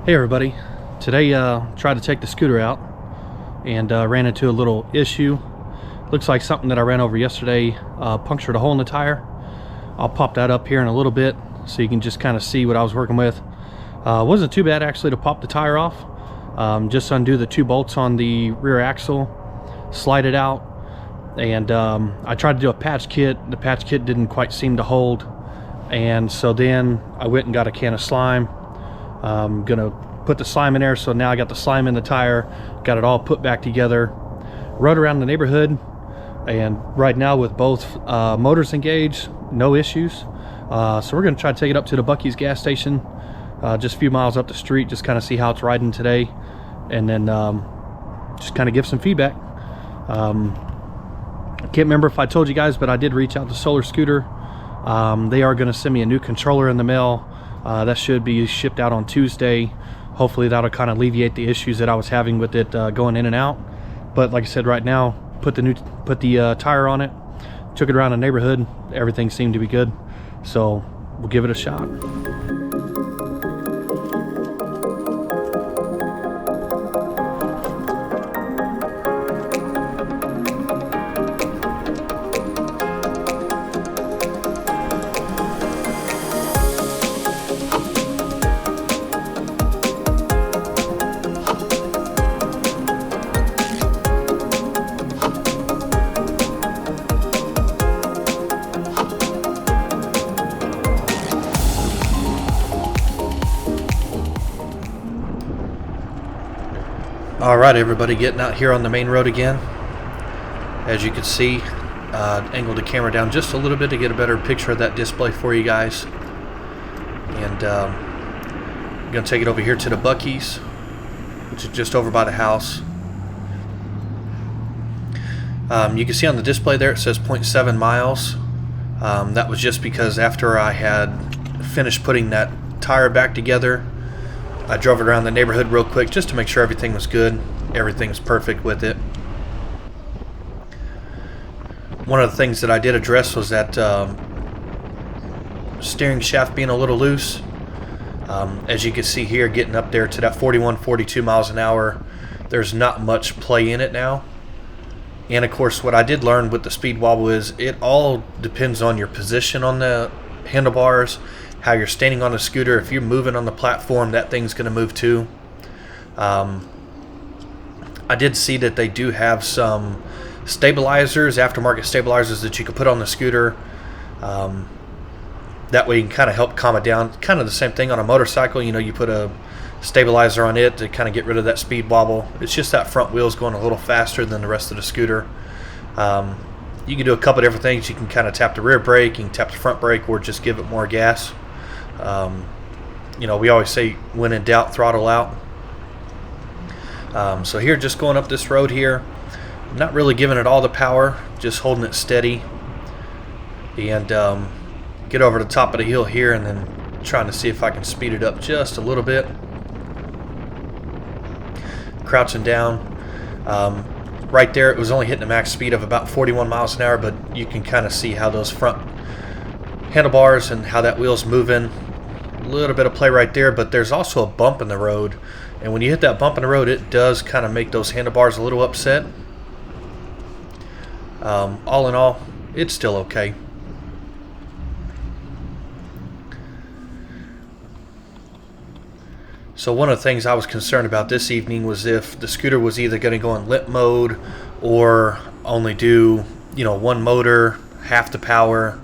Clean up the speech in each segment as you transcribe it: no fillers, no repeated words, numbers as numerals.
Hey everybody, today tried to take the scooter out and ran into a little issue. Looks like something that I ran over yesterday punctured a hole in the tire. I'll pop that up here in a little bit so you can just kind of see what I was working with. Wasn't too bad actually to pop the tire off. Just undo the 2 bolts on the rear axle, slide it out, and I tried to do a patch kit. The patch kit didn't quite seem to hold, and so then I went and got a can of slime. I'm gonna put the slime in there, so now I got the slime in the tire, got it all put back together, rode around the neighborhood, and right now with both motors engaged, no issues. So we're gonna try to take it up to the Buc-ee's gas station, just a few miles up the street, just kind of see how it's riding today, and then just kind of give some feedback. I can't remember if I told you guys, but I did reach out to Solar Scooter. They are going to send me a new controller in the mail. That should be shipped out on Tuesday. Hopefully that'll kind of alleviate the issues that I was having with it going in and out. But like I said, right now, put the tire on it, took it around the neighborhood. Everything seemed to be good, so we'll give it a shot. Alright everybody, getting out here on the main road again. As you can see, angled the camera down just a little bit to get a better picture of that display for you guys. And I'm going to take it over here to the Buc-ee's, which is just over by the house. You can see on the display there it says 0.7 miles. That was just because after I had finished putting that tire back together, I drove it around the neighborhood real quick just to make sure everything was good. Everything was perfect with it. One of the things that I did address was that steering shaft being a little loose. As you can see here, getting up there to that 41, 42 miles an hour, there's not much play in it now. And of course, what I did learn with the speed wobble is it all depends on your position on the handlebars, how you're standing on a scooter. If you're moving on the platform, that thing's going to move too. I did see that they do have some stabilizers, aftermarket stabilizers that you can put on the scooter. That way you can kind of help calm it down. Kind of the same thing on a motorcycle. You know, you put a stabilizer on it to kind of get rid of that speed wobble. It's just that front wheel's going a little faster than the rest of the scooter. You can do a couple different things. You can kind of tap the rear brake, you can tap the front brake, or just give it more gas. You know, we always say when in doubt, throttle out. So here, just going up this road here, not really giving it all the power, just holding it steady, and get over the top of the hill here, and then trying to see if I can speed it up just a little bit. Crouching down. Right there, it was only hitting a max speed of about 41 miles an hour, but you can kind of see how those front handlebars and how that wheel's moving. A little bit of play right there, but there's also a bump in the road, and when you hit that bump in the road, it does kind of make those handlebars a little upset. All in all, it's still okay. So one of the things I was concerned about this evening was if the scooter was either going to go in limp mode or only do, you know, one motor, half the power,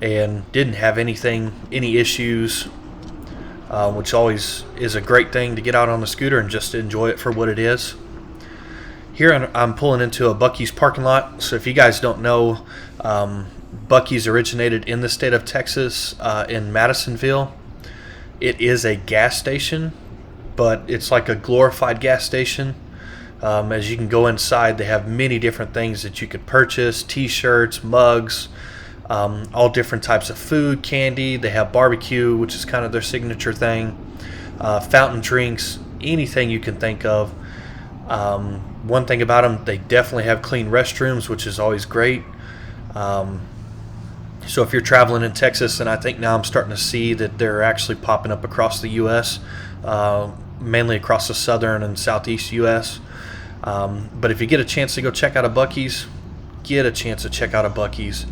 and didn't have any issues, which always is a great thing to get out on the scooter and just enjoy it for what it is. Here I'm pulling into a Buc-ee's parking lot. So if you guys don't know, Buc-ee's originated in the state of Texas, in Madisonville. It is a gas station, but it's like a glorified gas station. As you can go inside, they have many different things that you could purchase: t-shirts, mugs, all different types of food, candy. They have barbecue, which is kind of their signature thing, fountain drinks, anything you can think of. One thing about them, they definitely have clean restrooms, which is always great. So if you're traveling in Texas, and I think now I'm starting to see that they're actually popping up across the U.S., mainly across the southern and southeast U.S. But if you get a chance to go check out a Buc-ee's, get a chance to check out a Buc-ee's.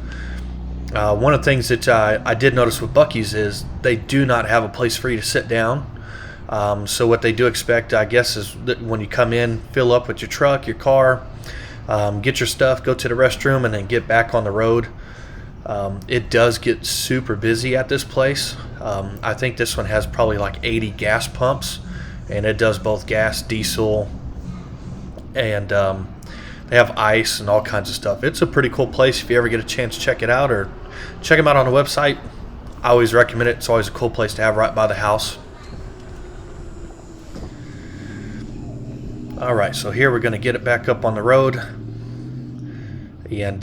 One of the things that I did notice with Buc-ee's is they do not have a place for you to sit down. So what they do expect, I guess, is that when you come in, fill up with your truck, your car, get your stuff, go to the restroom, and then get back on the road. It does get super busy at this place. I think this one has probably like 80 gas pumps, and it does both gas, diesel, and they have ice and all kinds of stuff. It's a pretty cool place. If you ever get a chance, check it out, or check them out on the website. I always recommend it. It's always a cool place to have right by the house. All right, so here we're going to get it back up on the road, and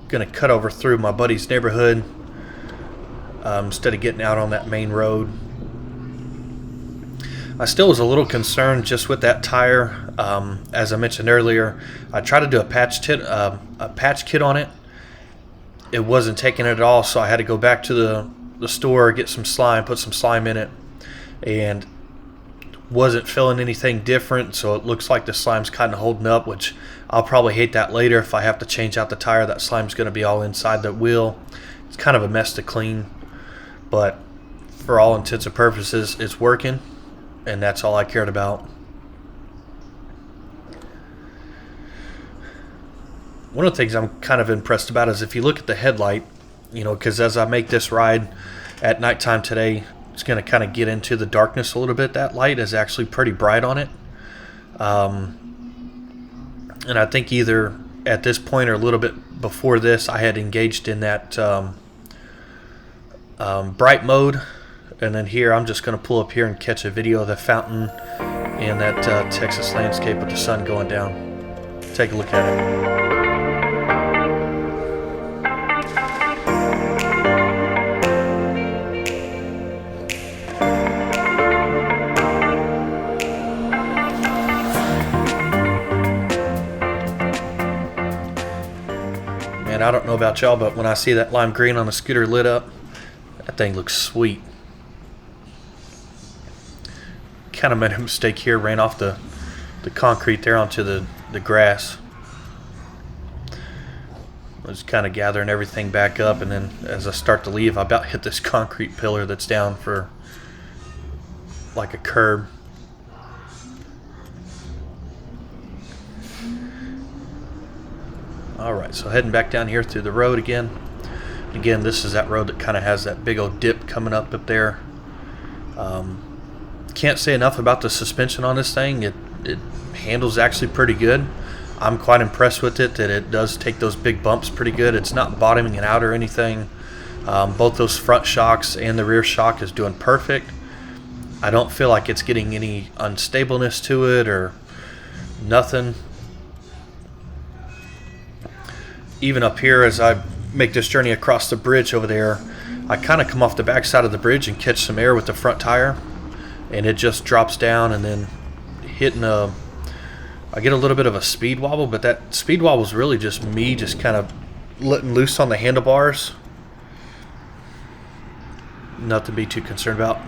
going to cut over through my buddy's neighborhood instead of getting out on that main road. I still was a little concerned just with that tire. As I mentioned earlier, I tried to do a patch kit on it. It wasn't taking it at all, so I had to go back to the store, get some slime, put some slime in it, and wasn't feeling anything different. So it looks like the slime's kind of holding up, which I'll probably hate that later if I have to change out the tire. That slime's going to be all inside the wheel. It's kind of a mess to clean, but for all intents and purposes, it's working, and that's all I cared about. One of the things I'm kind of impressed about is if you look at the headlight, because as I make this ride at nighttime today, it's going to kind of get into the darkness a little bit. That light is actually pretty bright on it. And I think either at this point or a little bit before this, I had engaged in that bright mode. And then here, I'm just going to pull up here and catch a video of the fountain and that Texas landscape with the sun going down. Take a look at it. Man, I don't know about y'all, but when I see that lime green on the scooter lit up, that thing looks sweet. Kind of made a mistake here, ran off the concrete there onto the grass. I was kind of gathering everything back up, and then as I start to leave, I about hit this concrete pillar that's down for like a curb. Alright, so heading back down here through the road again. Again, this is that road that kind of has that big old dip coming up there. Can't say enough about the suspension on this thing. It handles actually pretty good. I'm quite impressed with it, that it does take those big bumps pretty good. It's not bottoming it out or anything. Both those front shocks and the rear shock is doing perfect. I don't feel like it's getting any unstableness to it or nothing. Even up here, as I make this journey across the bridge over there, I kind of come off the back side of the bridge and catch some air with the front tire, and it just drops down, and then I get a little bit of a speed wobble, but that speed wobble is really just me just kind of letting loose on the handlebars. Nothing to be too concerned about.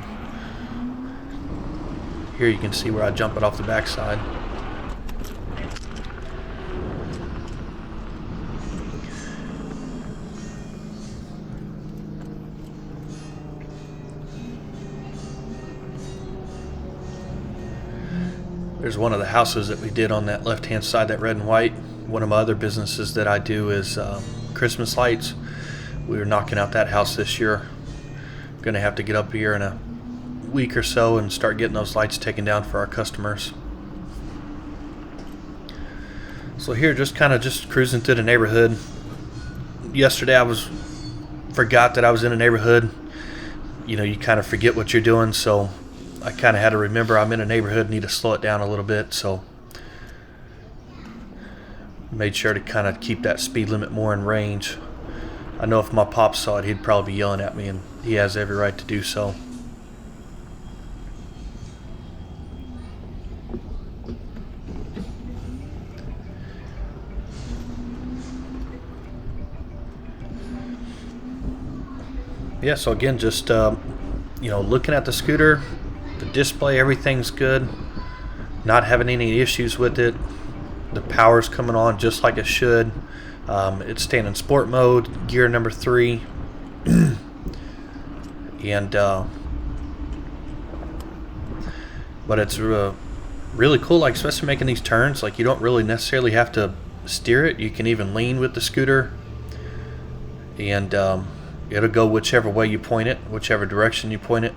Here you can see where I jump it off the back side. There's one of the houses that we did on that left-hand side, that red and white. One of my other businesses that I do is Christmas lights. We were knocking out that house this year. Going to have to get up here in a week or so and start getting those lights taken down for our customers. So here, just cruising through the neighborhood. Yesterday I forgot that I was in a neighborhood. You kind of forget what you're doing, so I kind of had to remember I'm in a neighborhood, need to slow it down a little bit, so made sure to kind of keep that speed limit more in range. I know if my pop saw it, he'd probably be yelling at me, and he has every right to do so. Yeah, so again, just looking at the scooter, The display, everything's good. Not having any issues with it. The power's coming on just like it should. It's staying in sport mode, gear number 3. And but it's really cool, like especially making these turns. Like you don't really necessarily have to steer it. You can even lean with the scooter, and it'll go whichever way you point it, whichever direction you point it.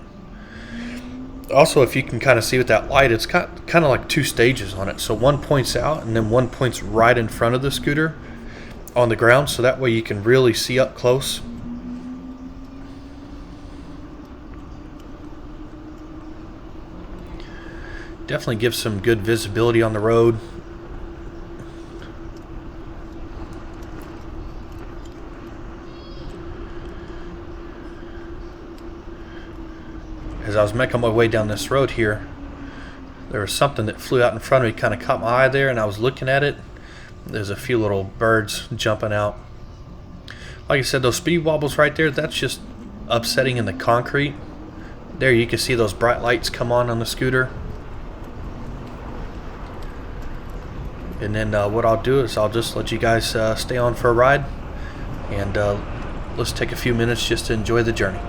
Also, if you can kind of see with that light, it's got kind of like 2 stages on it. So one points out and then one points right in front of the scooter on the ground, so that way you can really see up close. Definitely gives some good visibility on the road. As I was making my way down this road here, there was something that flew out in front of me, kind of caught my eye there, and I was looking at it. There's a few little birds jumping out. Like I said, those speed wobbles right there, that's just upsetting in the concrete. There you can see those bright lights come on the scooter. And then what I'll do is I'll just let you guys stay on for a ride, and let's take a few minutes just to enjoy the journey.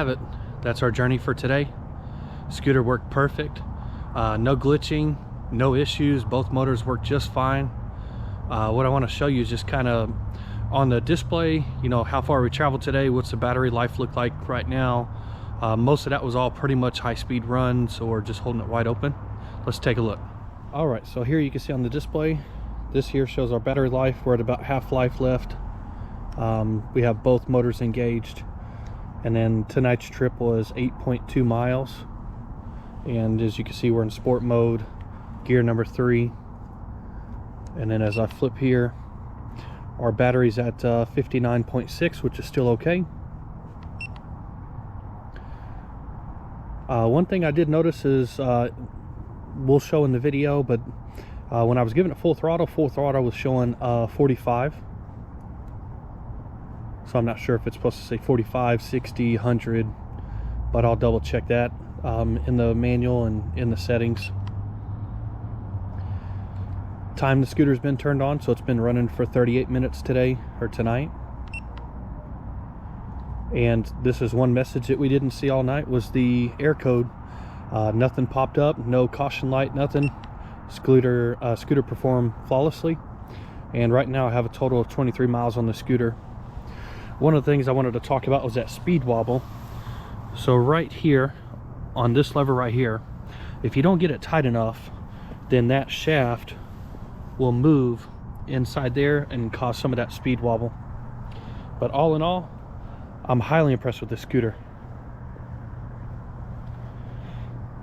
have it. That's our journey for today. Scooter worked perfect. No glitching, no issues. Both motors work just fine. What I want to show you is just kind of on the display, you know, how far we traveled today, what's the battery life look like right now. Most of that was all pretty much high-speed runs or just holding it wide open. Let's take a look. All right, so here you can see on the display, this here shows our battery life. We're at about half life left. We have both motors engaged, and then tonight's trip was 8.2 miles. And as you can see, we're in sport mode, gear number 3. And then as I flip here, our battery's at 59.6, which is still okay. One thing I did notice is, we'll show in the video, but when I was giving it full throttle was showing 45. So I'm not sure if it's supposed to say 45, 60, 100, but I'll double check that in the manual and in the settings. Time the scooter's been turned on, so it's been running for 38 minutes today, or tonight. And this is one message that we didn't see all night, was the air code. Nothing popped up, no caution light, nothing. Scooter performed flawlessly. And right now I have a total of 23 miles on the scooter. One of the things I wanted to talk about was that speed wobble. So right here, on this lever right here, if you don't get it tight enough, then that shaft will move inside there and cause some of that speed wobble. But all in all, I'm highly impressed with this scooter.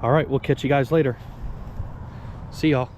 All right, we'll catch you guys later. See y'all.